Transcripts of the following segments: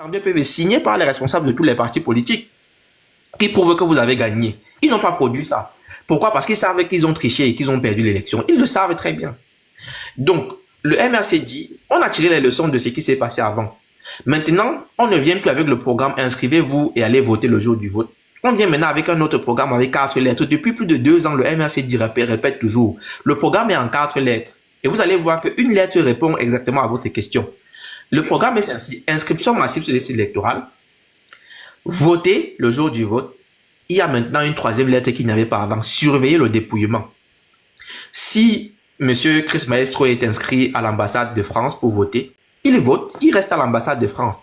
PV signé par les responsables de tous les partis politiques qui prouvent que vous avez gagné. Ils n'ont pas produit ça. Pourquoi? Parce qu'ils savent qu'ils ont triché et qu'ils ont perdu l'élection. Ils le savent très bien. Donc, le MRC dit, on a tiré les leçons de ce qui s'est passé avant. Maintenant, on ne vient plus avec le programme inscrivez-vous et allez voter le jour du vote. On vient maintenant avec un autre programme avec 4 lettres. Depuis plus de 2 ans, le MRC dit, répète toujours. Le programme est en 4 lettres. Et vous allez voir qu'une lettre répond exactement à votre question. Le programme est ainsi, inscription massive sur les sites électoraux, voter le jour du vote. Il y a maintenant une 3e lettre qu'il n'y avait pas avant, surveiller le dépouillement. Si M. Chris Maestro est inscrit à l'ambassade de France pour voter, il vote, il reste à l'ambassade de France.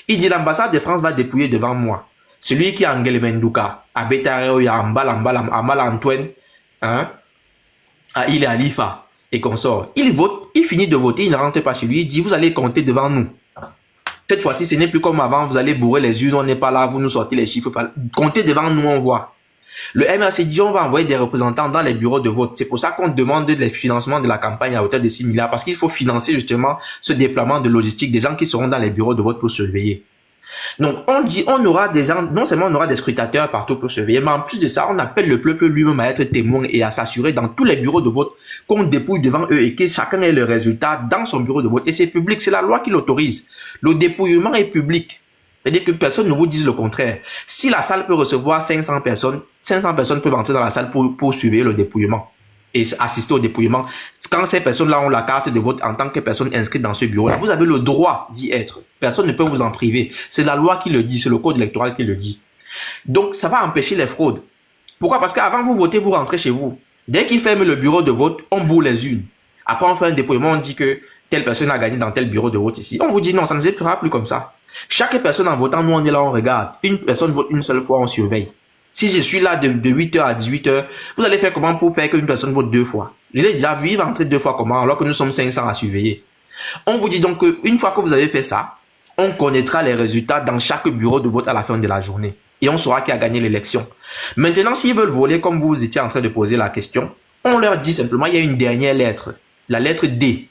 Il dit l'ambassade de France va dépouiller devant moi. Celui qui est en Menduka, à Betareo, à Amal Antoine, hein, à Ile Alifa et consort. Il vote, il finit de voter, il ne rentre pas chez lui, il dit vous allez compter devant nous. Cette fois-ci, ce n'est plus comme avant, vous allez bourrer les urnes, on n'est pas là, vous nous sortez les chiffres, comptez devant nous, on voit. Le MRC dit on va envoyer des représentants dans les bureaux de vote. C'est pour ça qu'on demande le financement de la campagne à hauteur de 6 milliards, parce qu'il faut financer justement ce déploiement de logistique des gens qui seront dans les bureaux de vote pour surveiller. Donc, on dit, on aura des gens, non seulement on aura des scrutateurs partout pour surveiller, mais en plus de ça, on appelle le peuple lui-même à être témoin et à s'assurer dans tous les bureaux de vote qu'on dépouille devant eux et que chacun ait le résultat dans son bureau de vote. Et c'est public, c'est la loi qui l'autorise. Le dépouillement est public. C'est-à-dire que personne ne vous dise le contraire. Si la salle peut recevoir 500 personnes peuvent entrer dans la salle pour surveiller le dépouillement et assister au dépouillement. Quand ces personnes-là ont la carte de vote en tant que personne inscrite dans ce bureau-là, vous avez le droit d'y être. Personne ne peut vous en priver. C'est la loi qui le dit, c'est le code électoral qui le dit. Donc, ça va empêcher les fraudes. Pourquoi? Parce qu'avant vous votez, vous rentrez chez vous. Dès qu'ils ferment le bureau de vote, on bourre les urnes. Après, on fait un dépouillement, on dit que telle personne a gagné dans tel bureau de vote ici. On vous dit non, ça ne sera plus comme ça. Chaque personne en votant, nous on est là, on regarde. Une personne vote une seule fois, on surveille. Si je suis là de 8h à 18h, vous allez faire comment pour faire qu'une personne vote 2 fois? Je l'ai déjà vu, il va entrer 2 fois comment, alors que nous sommes 500 à surveiller. On vous dit donc qu'une fois que vous avez fait ça, on connaîtra les résultats dans chaque bureau de vote à la fin de la journée. Et on saura qui a gagné l'élection. Maintenant, s'ils veulent voler, comme vous étiez en train de poser la question, on leur dit simplement, il y a une dernière lettre. La lettre D.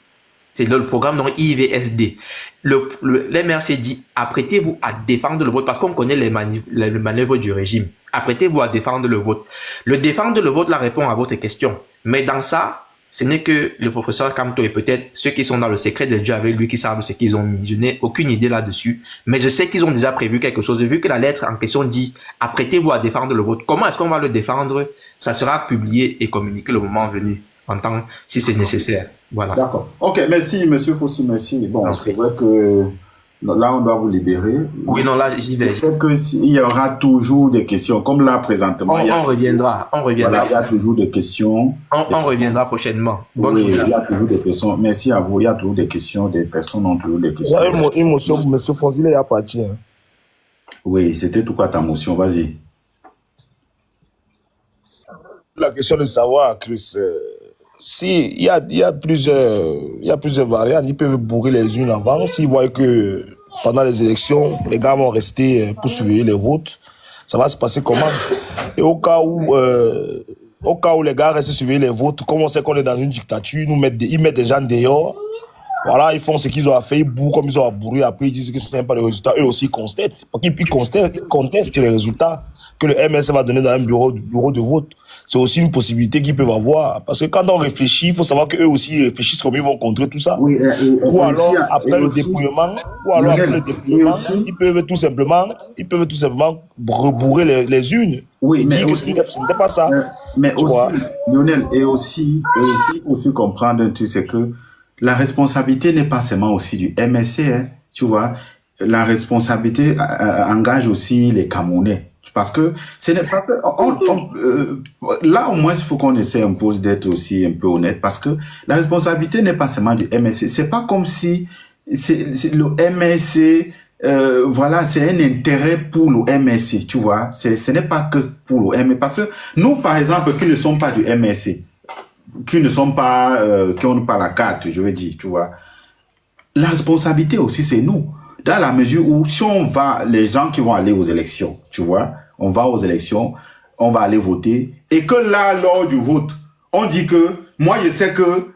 C'est le programme donc IVSD. L'MRC dit, apprêtez-vous à défendre le vote parce qu'on connaît les manœuvres du régime. Apprêtez-vous à défendre le vote. Le défendre le vote, là, répond à votre question. Mais dans ça, ce n'est que le professeur Kamto et peut-être ceux qui sont dans le secret de Dieu avec lui qui savent ce qu'ils ont mis. Je n'ai aucune idée là-dessus. Mais je sais qu'ils ont déjà prévu quelque chose. Vu que la lettre en question dit, apprêtez-vous à défendre le vote. Comment est-ce qu'on va le défendre? Ça sera publié et communiqué le moment venu. En tant, si c'est nécessaire. Voilà. D'accord. Ok, merci, monsieur Fossi, merci. Bon, c'est vrai que là, on doit vous libérer. Oui, non, là, j'y vais. Je sais qu'il y aura toujours des questions. Comme là, présentement. On reviendra. Voilà, il y a toujours des questions. On reviendra prochainement. Bonne oui, il y a toujours des questions. Merci à vous. Il y a toujours des questions. Des personnes ont toujours des questions. Il y a une motion pour monsieur Fossi, il est à partir. Oui, c'était tout quoi ta motion? Vas-y. La question de savoir, Chris. Si il y a plusieurs variantes, ils peuvent bourrer les unes avant. S'ils voient que pendant les élections, les gars vont rester pour surveiller les votes, ça va se passer comment? Et au cas où les gars restent surveiller les votes, comme on sait qu'on est dans une dictature, ils mettent des gens dehors. Voilà, ils font ce qu'ils ont à faire, ils bourrent comme ils ont à bourrer, après ils disent que ce n'est pas le résultat, eux aussi contestent. Ils contestent les résultats que le MS va donner dans un bureau de vote. C'est aussi une possibilité qu'ils peuvent avoir. Parce que quand on réfléchit, il faut savoir qu'eux aussi réfléchissent comment ils vont contrer tout ça. Oui, ou alors, après le dépouillement, ils peuvent tout simplement rebourrer les unes. Oui, et dire que ce n'était pas ça. Mais aussi, Lionel, et aussi, il faut aussi comprendre un truc, c'est que la responsabilité n'est pas seulement aussi du MSC, hein, tu vois. La responsabilité engage aussi les Camerounais. Parce que ce n'est pas là au moins il faut qu'on essaie un peu d'être aussi un peu honnête parce que la responsabilité n'est pas seulement du MSC. C'est pas comme si le MSC voilà, c'est un intérêt pour le MSC, tu vois. Ce n'est pas que pour le MSC parce que nous par exemple qui ne sommes pas du MSC, qui ne sont pas qui n'ont pas la carte, je veux dire, tu vois. La responsabilité aussi c'est nous. Dans la mesure où, si on va, les gens qui vont aller aux élections, tu vois, on va aux élections, on va aller voter, et que là, lors du vote, on dit que, moi, je sais que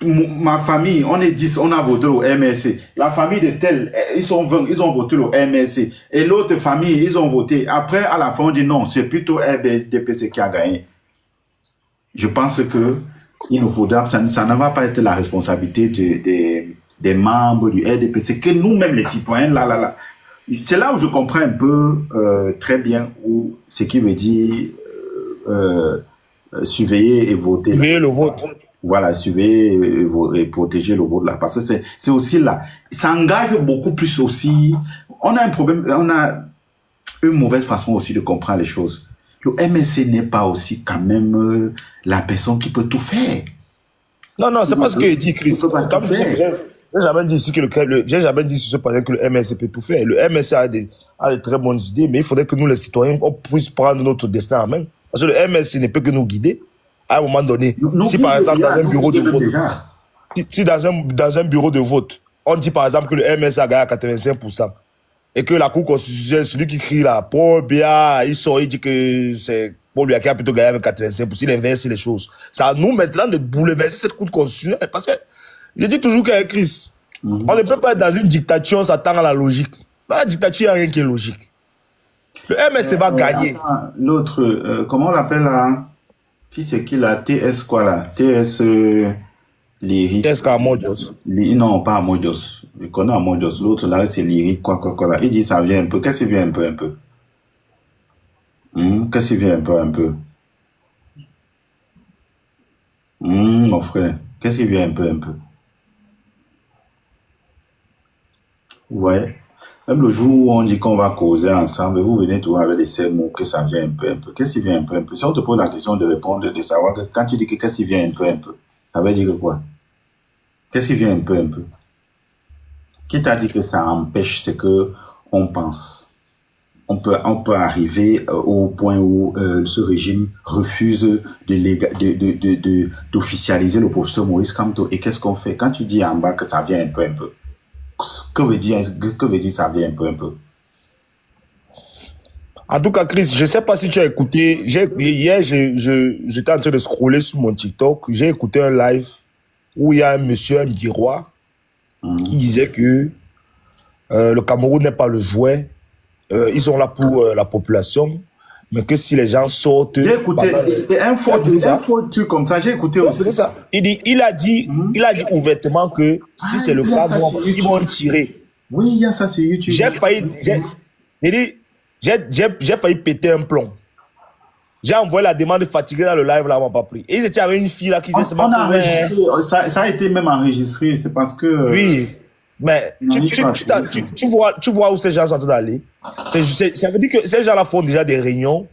ma famille, on est 10, on a voté au MSC. La famille de tel, ils sont 20, ils ont voté au MSC. Et l'autre famille, ils ont voté. Après, à la fin, on dit non, c'est plutôt RDPC qui a gagné. Je pense que il nous faudra, ça ne va pas être la responsabilité des membres du RDPC, que nous-mêmes, les citoyens, là. C'est là où je comprends un peu très bien où ce qui veut dire surveiller et voter. Surveiller le vote. Voilà, surveiller et protéger le vote là. Parce que c'est aussi là. Ça engage beaucoup plus aussi. On a un problème, on a une mauvaise façon aussi de comprendre les choses. Le MSC n'est pas aussi quand même la personne qui peut tout faire. Non, c'est pas ce que dit Chris. Comme tu sais, j'ai jamais dit ici que j'ai jamais dit sur ce panel que le MSC peut tout faire. Le MSC a de très bonnes idées, mais il faudrait que nous, les citoyens, on puisse prendre notre destin en main. Parce que le MSC ne peut que nous guider. À un moment donné, si par exemple dans un bureau de vote, si dans un bureau de vote, on dit par exemple que le MS a gagné à 85% et que la Cour constitutionnelle, celui qui crie là, Paul Biya, il sort, il dit que c'est Paul Biya qui a plutôt gagné avec 85%, il inverse les choses. C'est à nous maintenant de bouleverser cette Cour constitutionnelle parce que je dis toujours qu'avec Chris, on ne peut pas être dans une dictature, on s'attend à la logique. Dans la dictature, il n'y a rien qui est logique. Le MS va gagner. L'autre, comment on l'appelle là? Qui c'est qui là? TS quoi là? TS Lyrique. TS Amodios. Non, pas Amodios. Je connais Amodios. L'autre là, c'est Lyrique quoi là. Il dit ça vient un peu. Qu'est-ce qui vient un peu? Qu'est-ce qui vient un peu? Mon frère. Qu'est-ce qui vient un peu? Ouais. Même le jour où on dit qu'on va causer ensemble, vous venez toujours avec ces mots que ça vient un peu. Qu'est-ce qui vient un peu? Si on te pose la question de répondre, de savoir que quand tu dis que qu'est-ce qui vient un peu, ça veut dire quoi? Qu'est-ce qui vient un peu? Qui t'a dit que ça empêche ce que on pense? On peut arriver au point où ce régime refuse d'officialiser le professeur Maurice Kamto. Et qu'est-ce qu'on fait? Quand tu dis en bas que ça vient un peu, que veut dire ça vient un peu? En tout cas, Chris, je ne sais pas si tu as écouté. Hier, j'étais en train de scroller sur mon TikTok. J'ai écouté un live où il y a un monsieur, un Birois, qui disait que le Cameroun n'est pas le jouet. Ils sont là pour la population. Mais que si les gens sortent... J'ai écouté un faux truc comme ça. J'ai écouté aussi. C'est ça. Il a dit ouvertement que si c'est le cas, ils vont tirer. Oui, il y a ça sur YouTube. J'ai failli péter un plomb. J'ai envoyé la demande fatiguée dans le live, là, on m'a pas pris. Et ils étaient avec une fille là qui disait... Ça a été même enregistré, c'est parce que... Oui, mais tu vois où ces gens sont en train d'aller. Ça veut dire que ces gens-là font déjà des réunions.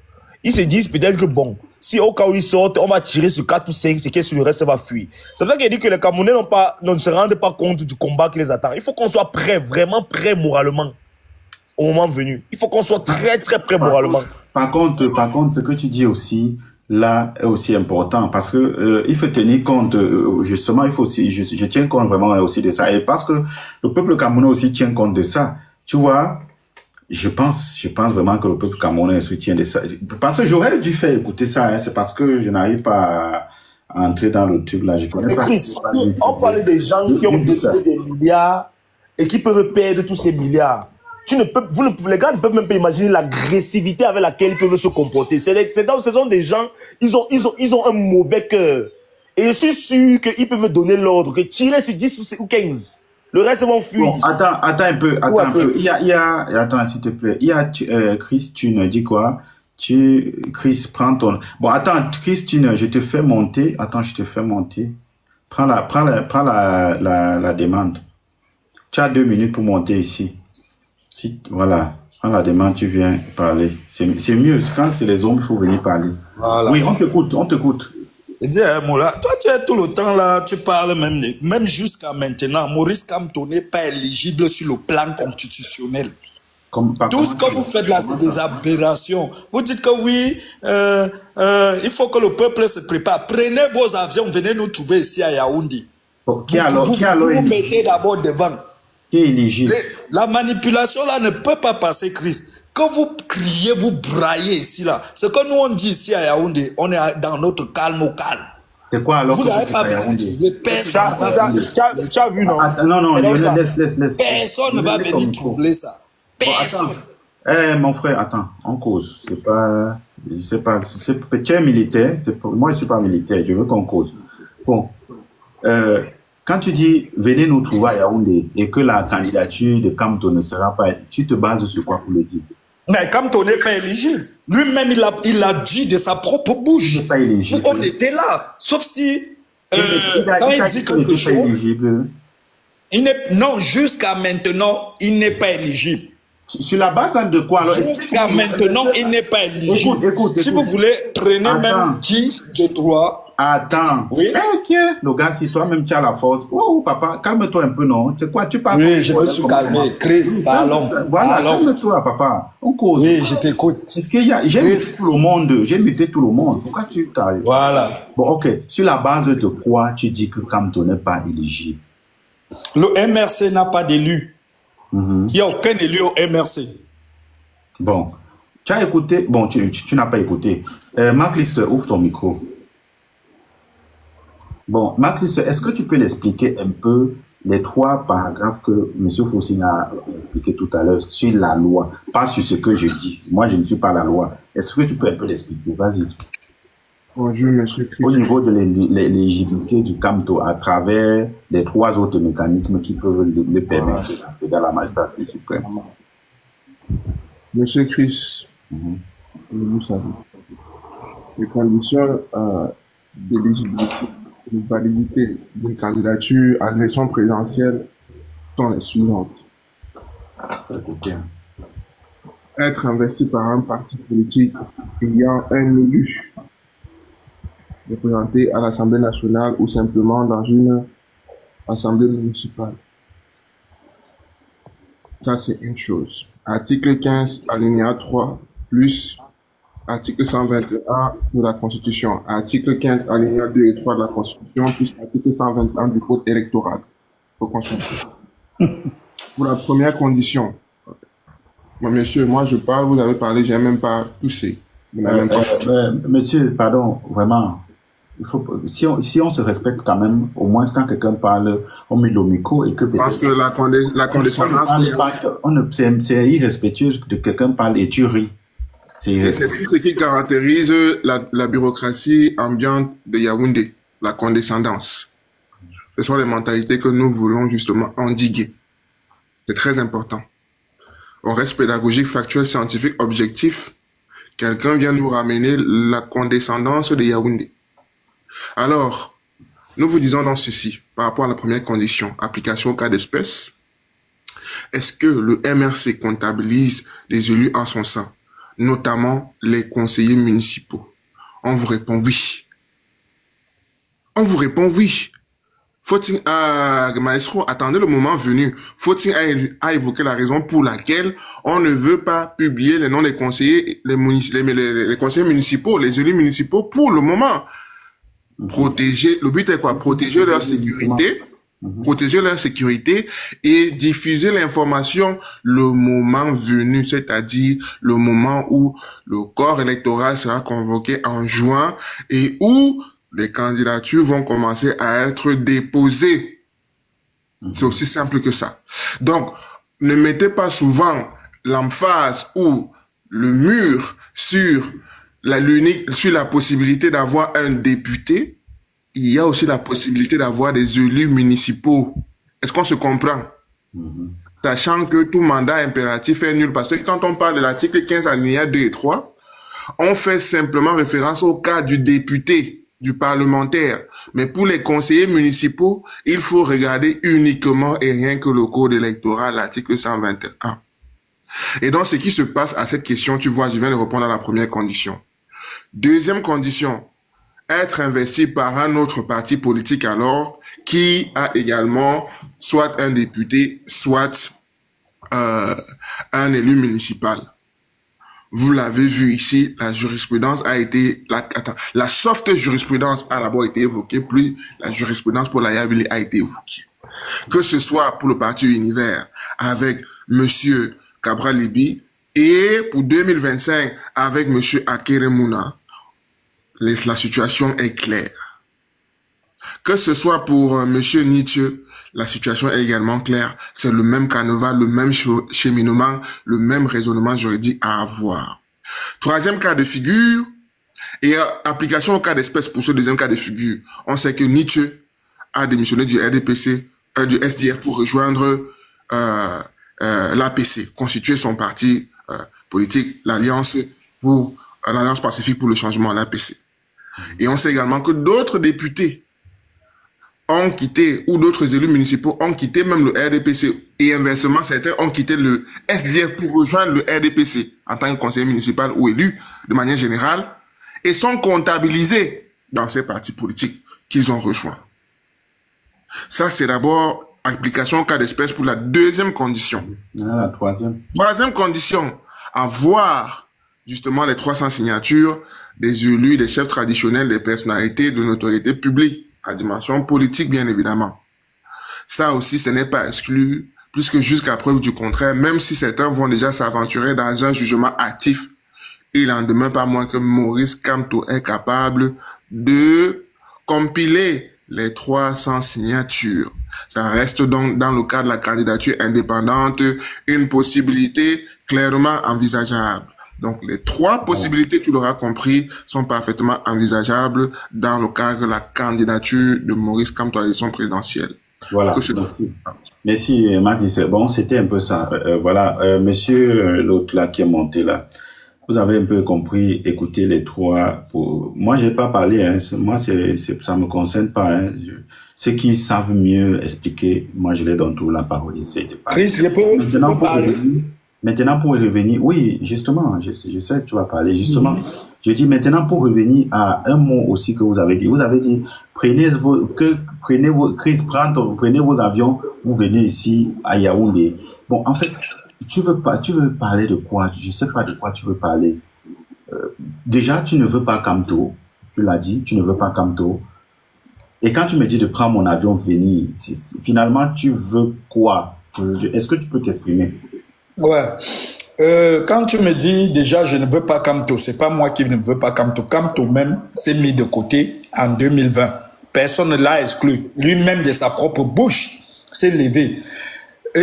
Ils se disent peut-être que bon, si au cas où ils sortent, on va tirer sur 4 ou 5, c'est que sur le reste, ça va fuir. C'est pour ça qu'il dit que les Camerounais ne se rendent pas compte du combat qui les attend. Il faut qu'on soit prêt, vraiment prêt moralement au moment venu. Il faut qu'on soit très, très prêt moralement. Par contre, ce que tu dis aussi, là, est aussi important parce que il faut tenir compte, justement, il faut aussi, je tiens compte vraiment aussi de ça. Et parce que le peuple camerounais aussi tient compte de ça. Tu vois, je pense vraiment que le peuple camerounais soutient de ça. Parce que j'aurais dû faire écouter ça, hein, c'est parce que je n'arrive pas à entrer dans le truc là. Je connais pas. Chris, on parle des gens qui ont décidé des milliards et qui peuvent perdre tous ces milliards. Les gars ne peuvent même pas imaginer l'agressivité avec laquelle ils peuvent se comporter. Ce sont des gens, ils ont un mauvais cœur. Et je suis sûr qu'ils peuvent donner l'ordre que tirer sur 10 ou 15. Le reste vont fuir. Bon, attends un peu. Attends, s'il te plaît. Il y a, Chris, tu ne dis quoi? Chris, prends ton... Bon, attends, Chris, je te fais monter. Attends, je te fais monter. Prends la demande. Tu as 2 minutes pour monter ici. Voilà, prends la demande, tu viens parler. C'est mieux, quand c'est les hommes, il faut venir parler. Voilà. Oui, on t'écoute. Dis, Moula, toi, tu es tout le temps là, tu parles même jusqu'à maintenant. Maurice Kamto n'est pas éligible sur le plan constitutionnel. Tout ce que vous faites là, c'est des aberrations. Vous dites que oui, il faut que le peuple se prépare. Prenez vos avions, venez nous trouver ici à Yaoundé. Vous mettez d'abord devant. La manipulation là ne peut pas passer, Chris. Quand vous criez, vous braillez ici là. Ce que nous on dit ici à Yaoundé, on est dans notre calme au calme. C'est quoi alors? Vous n'avez pas besoin. Personne. Tu as vu, non? Non, laisse. Personne ne va venir troubler ça. Personne. Mon frère, attends, on cause. C'est pas, je sais pas, tu es militaire, moi je suis pas militaire, je veux qu'on cause. Bon, quand tu dis venez nous trouver à Yaoundé et que la candidature de Kamto ne sera pas, tu te bases sur quoi pour le dire? Mais Kamto n'est pas éligible. Lui-même, il a dit de sa propre bouche. Il n'est pas éligible. On était là. Sauf si, quand il dit quelque chose, non, jusqu'à maintenant, il n'est pas éligible. Sur la base de quoi alors? Jusqu'à maintenant, il n'est pas éligible. Écoute. Si vous voulez, prenez même qui de droit. Attends. Oui. Le gars, si toi-même tu as la force. Oh, papa, calme-toi un peu, non? C'est quoi? Tu parles? Oui, je me suis calmé. Chris, parlons. Voilà, calme-toi, papa. On cause. Oui, je t'écoute. J'ai muté tout le monde. J'ai muté tout le monde. Pourquoi tu t'arrives? Voilà. Bon, ok. Sur la base de quoi tu dis que Kamto n'est pas éligible? Le MRC n'a pas d'élu. Il n'y a aucun élu au MRC. Bon. Tu as écouté? Bon, tu n'as pas écouté. Marcus, ouvre ton micro. Bon, Marcus, est-ce que tu peux l'expliquer un peu les 3 paragraphes que M. Foussine a expliqué tout à l'heure sur la loi, pas sur ce que je dis. Moi, je ne suis pas la loi. Est-ce que tu peux un peu l'expliquer? Vas-y. Bonjour, M. Christ. Au niveau de l'éligibilité du Kamto à travers les 3 autres mécanismes qui peuvent le permettre d'accéder à la magistrature suprême. M. Christ, vous savez, les conditions d'éligibilité, de validité d'une candidature à l'élection présidentielle sont les suivantes. Être investi par un parti politique ayant un élu représenté à l'Assemblée nationale ou simplement dans une assemblée municipale. Ça, c'est une chose. Article 15, alinéa 3, plus article 121 de la Constitution, article 15, alinéa 2 et 3 de la Constitution, plus article 121 du Code électoral. Pour la première condition, bon, monsieur, moi je parle, vous avez parlé, j'ai même pas toussé. Monsieur, pardon, vraiment, il faut, si on se respecte quand même, au moins quand quelqu'un parle, on met le micro et que... Parce que la condescendance... C'est irrespectueux que quelqu'un parle et tu ris. C'est ce qui caractérise la bureaucratie ambiante de Yaoundé, la condescendance. Ce sont les mentalités que nous voulons justement endiguer. C'est très important. On reste pédagogique, factuel, scientifique, objectif. Quelqu'un vient nous ramener la condescendance de Yaoundé. Alors, nous vous disons dans ceci, par rapport à la première condition, application au cas d'espèce, est-ce que le MRC comptabilise les élus en son sein, notamment les conseillers municipaux? On vous répond oui. On vous répond oui. Faut-il, maestro, attendez le moment venu. Faut-il à évoquer la raison pour laquelle on ne veut pas publier les noms des conseillers, les conseillers municipaux, les élus municipaux pour le moment? Protéger, le but est quoi? Protéger leur sécurité. Protéger leur sécurité et diffuser l'information le moment venu, c'est-à-dire le moment où le corps électoral sera convoqué en juin et où les candidatures vont commencer à être déposées. C'est aussi simple que ça. Donc, ne mettez pas souvent l'emphase ou le mur sur la possibilité d'avoir un député. Il y a aussi la possibilité d'avoir des élus municipaux. Est-ce qu'on se comprend? Sachant que tout mandat impératif est nul. Parce que quand on parle de l'article 15 alinéa 2 et 3, on fait simplement référence au cas du député, du parlementaire. Mais pour les conseillers municipaux, il faut regarder uniquement et rien que le code électoral, l'article 121. Et donc, ce qui se passe à cette question, tu vois, je viens de répondre à la première condition. Deuxième condition, être investi par un autre parti politique alors, qui a également soit un député, soit un élu municipal. Vous l'avez vu ici, la jurisprudence a été... La soft jurisprudence a d'abord été évoquée, puis la jurisprudence pour la liabilité a été évoquée. Que ce soit pour le parti Univers avec Monsieur Cabral Libi et pour 2025 avec Monsieur Akeremouna, la situation est claire. Que ce soit pour M. Nietzsche, la situation est également claire. C'est le même carnaval, le même cheminement, le même raisonnement juridique à avoir. Troisième cas de figure, et application au cas d'espèce pour ce deuxième cas de figure. On sait que Nietzsche a démissionné du RDPC, du SDF pour rejoindre l'APC, constituer son parti politique, l'Alliance Pacifique pour le Changement, l'APC. Et on sait également que d'autres députés ont quitté, ou d'autres élus municipaux ont quitté même le RDPC, et inversement, certains ont quitté le SDF pour rejoindre le RDPC en tant que conseiller municipal ou élu de manière générale, et sont comptabilisés dans ces partis politiques qu'ils ont rejoints. Ça, c'est d'abord application au cas d'espèce pour la deuxième condition. La troisième. Troisième condition, avoir justement les 300 signatures des élus, des chefs traditionnels, des personnalités de notoriété publique, à dimension politique bien évidemment. Ça aussi, ce n'est pas exclu, puisque jusqu'à preuve du contraire, même si certains vont déjà s'aventurer dans un jugement actif, il n'en demeure pas moins que Maurice Kamto est capable de compiler les 300 signatures. Ça reste donc dans le cas de la candidature indépendante une possibilité clairement envisageable. Donc les trois possibilités, tu l'auras compris, sont parfaitement envisageables dans le cadre de la candidature de Maurice Kamto à l'élection présidentielle. Voilà. Merci Marie, c'est bon, c'était un peu ça. Voilà, monsieur l'autre là qui est monté là. Vous avez un peu compris, écoutez les trois. Moi, j'ai pas parlé, hein. Moi, ça me concerne pas. Hein. Ceux qui savent mieux expliquer, moi, je les donne tout la parole. Maintenant, pour revenir, oui, justement, je sais que tu vas parler. Justement, je dis maintenant pour revenir à un mot aussi que vous avez dit. Vous avez dit, prenez vos avions, vous venez ici à Yaoundé. Bon, en fait, tu veux parler de quoi? Je sais pas de quoi tu veux parler. Déjà, tu ne veux pas Kamto. Tu l'as dit, tu ne veux pas Kamto. Et quand tu me dis de prendre mon avion, venir, finalement, tu veux quoi? Est-ce que tu peux t'exprimer? Ouais. Quand tu me dis déjà, je ne veux pas Kamto, c'est pas moi qui ne veux pas Kamto. Kamto même s'est mis de côté en 2020. Personne ne l'a exclu. Lui-même, de sa propre bouche, s'est levé.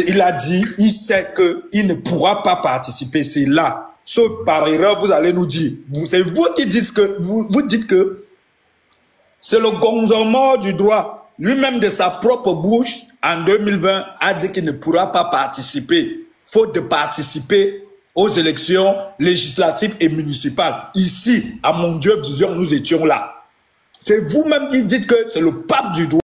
Il a dit, il sait qu'il ne pourra pas participer. C'est là. Sauf par erreur, vous allez nous dire. C'est vous qui dites que, vous dites que c'est le gonzement du droit. Lui-même de sa propre bouche, en 2020, a dit qu'il ne pourra pas participer. Faute de participer aux élections législatives et municipales. Ici, à Mon Dieu, disons, nous étions là. C'est vous-même qui dites que c'est le pape du droit.